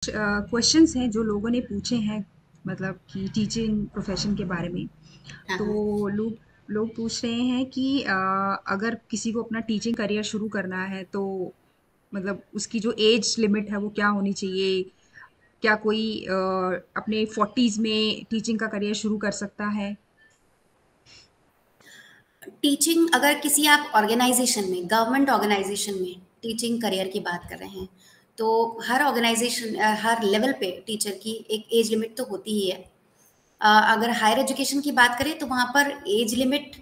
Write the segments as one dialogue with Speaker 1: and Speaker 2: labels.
Speaker 1: Questions हैं जो लोगों ने पूछे हैं, मतलब कि टीचिंग प्रोफेशन के बारे में।
Speaker 2: हाँ
Speaker 1: तो
Speaker 2: हाँ।
Speaker 1: लोग लोग पूछ रहे हैं कि अगर किसी को अपना टीचिंग करियर शुरू करना है तो मतलब उसकी जो एज लिमिट है वो क्या होनी चाहिए? क्या कोई अपने 40s में टीचिंग का करियर शुरू कर सकता है?
Speaker 2: टीचिंग अगर किसी आप ऑर्गेनाइजेशन में, गवर्नमेंट ऑर्गेनाइजेशन में टीचिंग करियर की बात कर रहे हैं, तो हर ऑर्गेनाइजेशन हर लेवल पे टीचर की एक एज लिमिट तो होती ही है। अगर हायर एजुकेशन की बात करें तो वहाँ पर एज लिमिट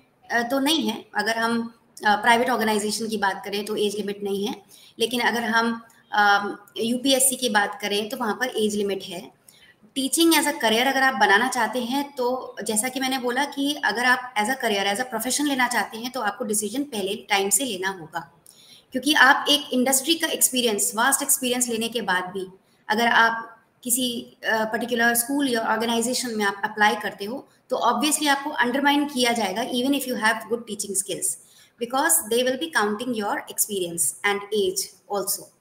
Speaker 2: तो नहीं है। अगर हम प्राइवेट ऑर्गेनाइजेशन की बात करें तो एज लिमिट नहीं है, लेकिन अगर हम यूपीएससी की बात करें तो वहाँ पर एज लिमिट है। टीचिंग एज अ करियर अगर आप बनाना चाहते हैं तो जैसा कि मैंने बोला कि अगर आप as a career as a profession लेना चाहते हैं तो आपको डिसीजन पहले टाइम से लेना होगा, क्योंकि आप एक इंडस्ट्री का एक्सपीरियंस, वास्ट एक्सपीरियंस लेने के बाद भी अगर आप किसी पर्टिकुलर स्कूल या ऑर्गेनाइजेशन में आप अप्लाई करते हो तो ऑब्वियसली आपको अंडरमाइन किया जाएगा even if you have good teaching skills, because they will be counting your experience and age also.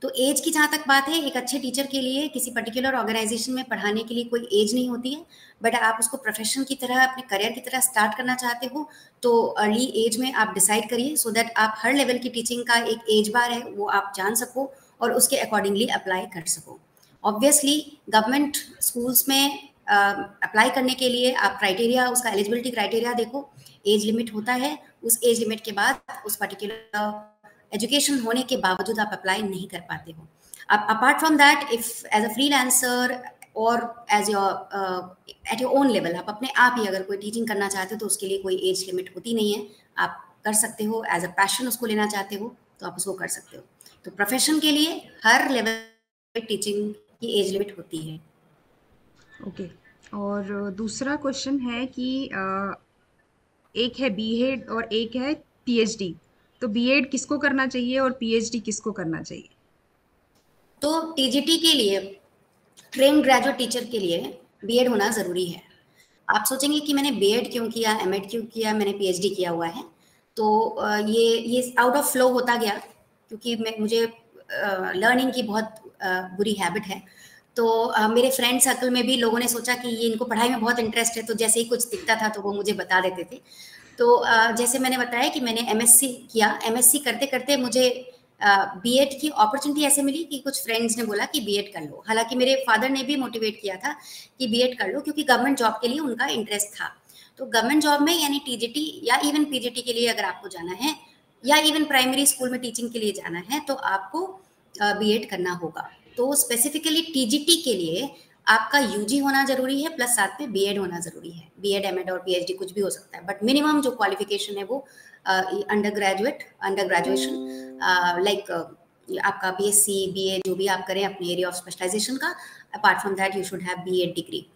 Speaker 2: तो एज की जहाँ तक बात है, एक अच्छे टीचर के लिए किसी पर्टिकुलर ऑर्गेनाइजेशन में पढ़ाने के लिए कोई एज नहीं होती है। बट आप उसको प्रोफेशन की तरह, अपने करियर की तरह स्टार्ट करना चाहते हो तो अर्ली एज में आप डिसाइड करिए, सो दैट आप हर लेवल की टीचिंग का एक एज बार है वो आप जान सको और उसके अकॉर्डिंगली अप्लाई कर सको। ऑब्वियसली गवर्नमेंट स्कूल्स में अप्लाई करने के लिए आप क्राइटेरिया, उसका एलिजिबिलिटी क्राइटेरिया देखो, एज लिमिट होता है। उस एज लिमिट के बाद उस पर्टिकुलर एजुकेशन होने के बावजूद आप अप्लाई नहीं कर पाते हो। अब apart from that, if as a freelancer और as your at your own level आप अपने आप ही अगर कोई टीचिंग करना चाहते हो तो उसके लिए कोई एज लिमिट होती नहीं है। आप कर सकते हो, एज अ पैशन उसको लेना चाहते हो तो आप उसको कर सकते हो। तो प्रोफेशन के लिए हर लेवल पे टीचिंग की एज लिमिट होती है।
Speaker 1: ओके। और दूसरा क्वेश्चन है कि एक है बीएड और एक है पीएचडी। तो बीएड किसको करना चाहिए और पीएचडी किसको करना चाहिए?
Speaker 2: तो टीजीटी के लिए, ट्रेन ग्रेजुएट टीचर के लिए बीएड होना ज़रूरी है। आप सोचेंगे कि मैंने बीएड क्यों किया, एमएड क्यों किया, मैंने पीएचडी किया हुआ है। तो ये आउट ऑफ फ्लो होता गया, क्योंकि मुझे लर्निंग की बहुत बुरी हैबिट है। तो मेरे फ्रेंड सर्कल में भी लोगों ने सोचा कि ये इनको पढ़ाई में बहुत इंटरेस्ट है, तो जैसे ही कुछ दिखता था तो वो मुझे बता देते थे। तो जैसे मैंने बताया कि मैंने एमएससी किया, एमएससी करते करते मुझे बीएड की अपॉर्चुनिटी ऐसे मिली कि कुछ फ्रेंड्स ने बोला कि बीएड कर लो। हालांकि मेरे फादर ने भी मोटिवेट किया था कि बीएड कर लो, क्योंकि गवर्नमेंट जॉब के लिए उनका इंटरेस्ट था। तो गवर्नमेंट जॉब में यानी टीजीटी या इवन पीजीटी के लिए अगर आपको जाना है, या इवन प्राइमरी स्कूल में टीचिंग के लिए जाना है, तो आपको बीएड करना होगा। तो स्पेसिफिकली टीजीटी के लिए आपका यूजी होना जरूरी है, प्लस साथ में बीएड होना जरूरी है। बीएड, एमएड और पीएचडी कुछ भी हो सकता है, बट मिनिमम जो क्वालिफिकेशन है वो undergraduate, under graduation, like आपका बीएससी, बीए जो भी आप करें अपने एरिया ऑफ स्पेशलाइजेशन का, apart from that you should have BEd degree.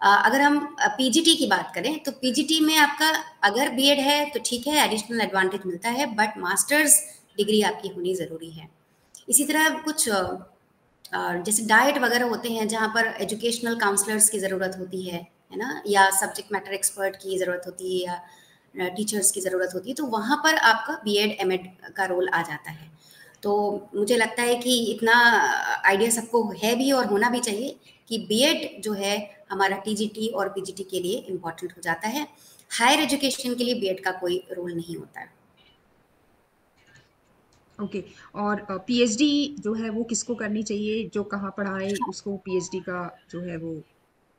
Speaker 2: अगर हम पीजीटी की बात करें तो पीजीटी में आपका अगर बीएड है तो ठीक है, एडिशनल एडवांटेज मिलता है, बट मास्टर्स डिग्री आपकी होनी ज़रूरी है। इसी तरह कुछ जैसे डाइट वगैरह होते हैं जहाँ पर एजुकेशनल काउंसलर्स की ज़रूरत होती है ना, या सब्जेक्ट मैटर एक्सपर्ट की ज़रूरत होती है, या टीचर्स की ज़रूरत होती है, तो वहाँ पर आपका बीएड एमएड का रोल आ जाता है। तो मुझे लगता है कि इतना आइडिया सबको है भी और होना भी चाहिए कि बीएड जो है हमारा टीजीटी और पीजीटी के लिए इम्पॉर्टेंट हो जाता है। हायर एजुकेशन के लिए बीएड का कोई रोल नहीं होता है।
Speaker 1: ओके। और पीएचडी जो है वो किसको करनी चाहिए? जो कहाँ पढ़ाए उसको पीएचडी का जो है वो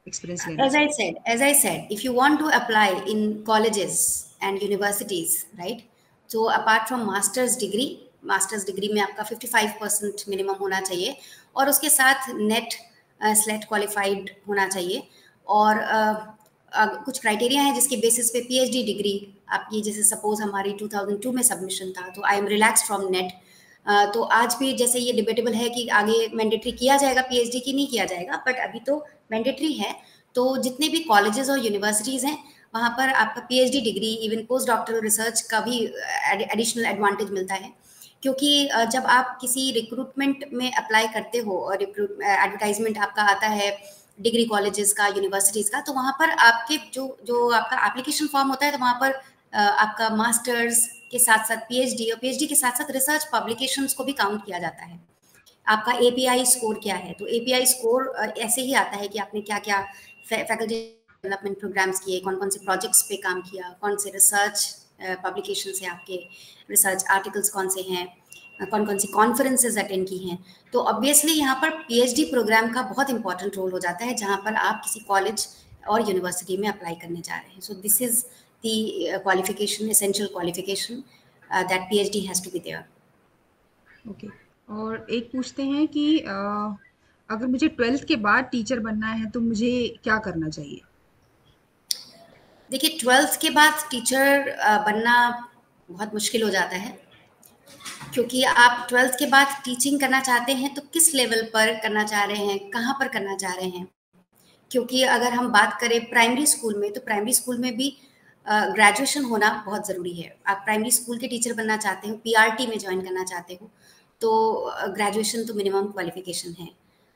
Speaker 1: एक्सपीरियंस लेना
Speaker 2: As I
Speaker 1: चाहिए।
Speaker 2: said, as I said, if you want to apply in colleges and universities, right? So apart from masters degree में आपका 55% मिनिमम होना चाहिए, और उसके साथ नेट स्लेट क्वालिफाइड होना चाहिए। और कुछ क्राइटेरिया है जिसके बेसिस पे पीएचडी डिग्री आपकी, जैसे सपोज हमारी 2002 में सबमिशन था तो I am relax from net. तो आज भी जैसे ये डिबेटेबल है कि आगे मैंडेटरी किया जाएगा पीएचडी की नहीं किया जाएगा, बट अभी तो मैंडेटरी है। तो जितने भी कॉलेजेस और यूनिवर्सिटीज़ हैं वहाँ पर आपका PhD degree, even post doctoral research का भी एडिशनल एडवांटेज मिलता है। क्योंकि जब आप किसी रिक्रूटमेंट में अप्लाई करते हो और एडवर्टाइजमेंट आपका आता है डिग्री कॉलेजेस का, यूनिवर्सिटीज़ का, तो वहाँ पर आपके जो जो आपका एप्लीकेशन फॉर्म होता है तो वहाँ पर आपका मास्टर्स के साथ साथ पीएचडी और पीएचडी के साथ साथ रिसर्च पब्लिकेशंस को भी काउंट किया जाता है। आपका एपीआई स्कोर क्या है। तो एपीआई स्कोर ऐसे ही आता है कि आपने क्या क्या फैकल्टी डेवलपमेंट प्रोग्राम्स किए, कौन कौन से प्रोजेक्ट्स पे काम किया, कौन से रिसर्च पब्लिकेशन है आपके, रिसर्च आर्टिकल्स कौन से हैं, कौन कौन सी कॉन्फ्रेंसेज अटेंड की हैं। तो ऑब्वियसली यहाँ पर पीएचडी प्रोग्राम का बहुत इंपॉर्टेंट रोल हो जाता है, जहाँ पर आप किसी कॉलेज और यूनिवर्सिटी में अप्लाई करने जा रहे हैं। So this is the qualification, essential qualification that PhD has to be there.
Speaker 1: Okay. और एक पूछते हैं कि अगर मुझे 12th के बाद टीचर बनना है तो मुझे क्या करना चाहिए?
Speaker 2: देखिए, 12th के बाद टीचर बनना बहुत मुश्किल हो जाता है, क्योंकि आप 12th के बाद टीचिंग करना चाहते हैं तो किस लेवल पर करना चाह रहे हैं, कहाँ पर करना चाह रहे हैं। क्योंकि अगर हम बात करें प्राइमरी स्कूल में, तो प्राइमरी स्कूल में भी ग्रेजुएशन होना बहुत ज़रूरी है। आप प्राइमरी स्कूल के टीचर बनना चाहते हो, पीआरटी में ज्वाइन करना चाहते हो, तो ग्रेजुएशन तो मिनिमम क्वालिफिकेशन है।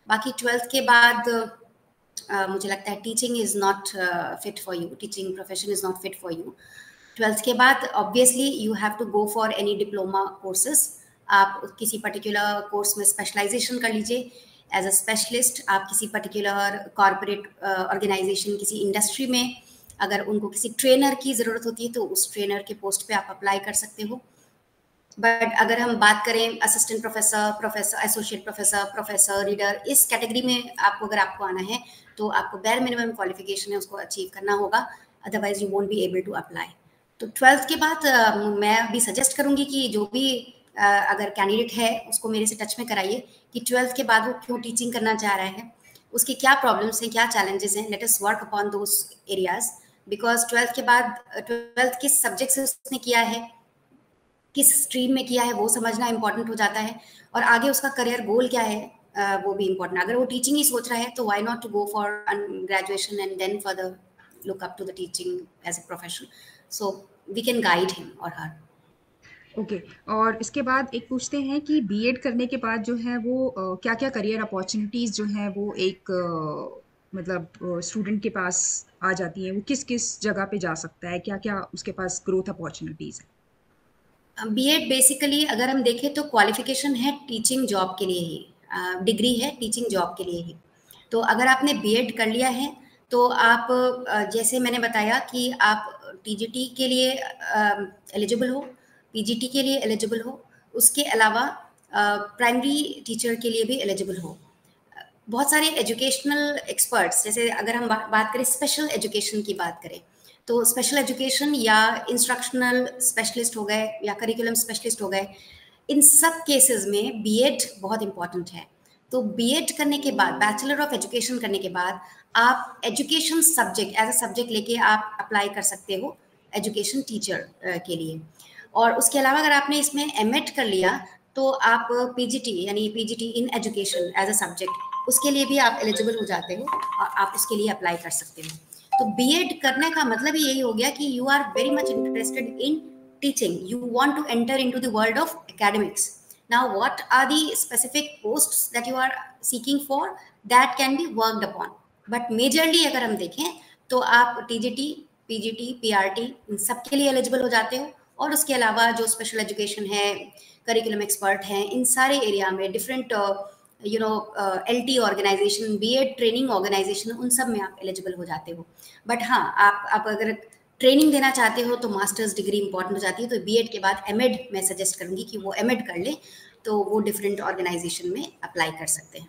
Speaker 2: बाकी 12th के बाद मुझे लगता है teaching is not fit for you, teaching profession is not fit for you. 12th के बाद obviously you have to go for any diploma courses. आप किसी पर्टिकुलर कोर्स में स्पेशलाइजेशन कर लीजिए एज अ स्पेशलिस्ट। आप किसी पर्टिकुलर कॉरपोरेट ऑर्गेनाइजेशन, किसी इंडस्ट्री में अगर उनको किसी ट्रेनर की ज़रूरत होती है तो उस ट्रेनर के पोस्ट पे आप अप्लाई कर सकते हो। बट अगर हम बात करें assistant professor, professor, associate professor, professor, reader, इस कैटेगरी में आपको अगर आपको आना है तो आपको बेयर मिनिमम क्वालिफिकेशन है उसको अचीव करना होगा, otherwise you won't be able to apply. तो 12th के बाद मैं भी सजेस्ट करूंगी कि जो भी अगर कैंडिडेट है उसको मेरे से टच में कराइए कि 12th के बाद वो क्यों टीचिंग करना चाह रहा है, उसके क्या प्रॉब्लम्स हैं, क्या चैलेंजेस हैं। Let us work upon those areas, because 12th के बाद 12th किस सब्जेक्ट से उसने किया है, किस स्ट्रीम में किया है, वो समझना इंपॉर्टेंट हो जाता है। और आगे उसका करियर गोल क्या है वो भी इम्पोर्टेंट। अगर वो टीचिंग ही सोच रहा है तो why not to go for graduation and then further look up to the teaching as a profession. So we can guide him or her.
Speaker 1: Okay. और इसके बाद एक पूछते हैं कि बीएड करने के बाद जो है वो क्या-क्या करियर अपॉर्चुनिटीज जो है वो एक मतलब स्टूडेंट के पास आ जाती हैं, वो किस-किस जगह पे जा सकता है, क्या-क्या उसके पास ग्रोथ अपॉर्चुनिटीज है?
Speaker 2: बीएड बेसिकली अगर हम देखें तो क्वालिफिकेशन है टीचिंग जॉब के लिए ही, डिग्री है टीचिंग जॉब के लिए ही। तो अगर आपने बीएड कर लिया है तो आप जैसे मैंने बताया कि आप टीजीटी के लिए एलिजिबल हो, पीजीटी के लिए एलिजिबल हो, उसके अलावा प्राइमरी टीचर के लिए भी एलिजिबल हो। बहुत सारे एजुकेशनल एक्सपर्ट्स, जैसे अगर हम बात करें स्पेशल एजुकेशन की बात करें, तो स्पेशल एजुकेशन या इंस्ट्रक्शनल स्पेशलिस्ट हो गए या करिकुलम स्पेशलिस्ट हो गए, इन सब केसेस में बीएड बहुत इंपॉर्टेंट है। तो बीएड करने के बाद, बैचलर ऑफ एजुकेशन करने के बाद, आप education subject as a subject लेके आप अप्लाई कर सकते हो एजुकेशन टीचर के लिए। और उसके अलावा अगर आपने इसमें एमएड कर लिया तो आप पीजीटी यानी PGT in education as a subject, उसके लिए भी आप एलिजिबल हो जाते हो और आप इसके लिए अप्लाई कर सकते हो। तो बीएड करने का मतलब ही यही हो गया कि you are very much interested in teaching, you want to enter into the world of academics. Now what are the specific posts that you are seeking for, that can be worked upon, but majorly अगर हम देखें तो आप TGT, PGT, PRT इन सब के लिए eligible हो जाते हो। और उसके अलावा जो स्पेशल एजुकेशन है, करिकुलम एक्सपर्ट हैं, इन सारे एरिया में different LT organisation, BEd training organisation, उन सब में आप एलिजिबल हो जाते हो। बट हाँ, आप अगर ट्रेनिंग देना चाहते हो तो मास्टर्स डिग्री इंपॉर्टेंट हो जाती है। तो बीएड के बाद एमएड मैं सजेस्ट करूंगी कि वो एमएड कर ले, तो वो डिफरेंट ऑर्गेनाइजेशन में अप्लाई कर सकते हैं।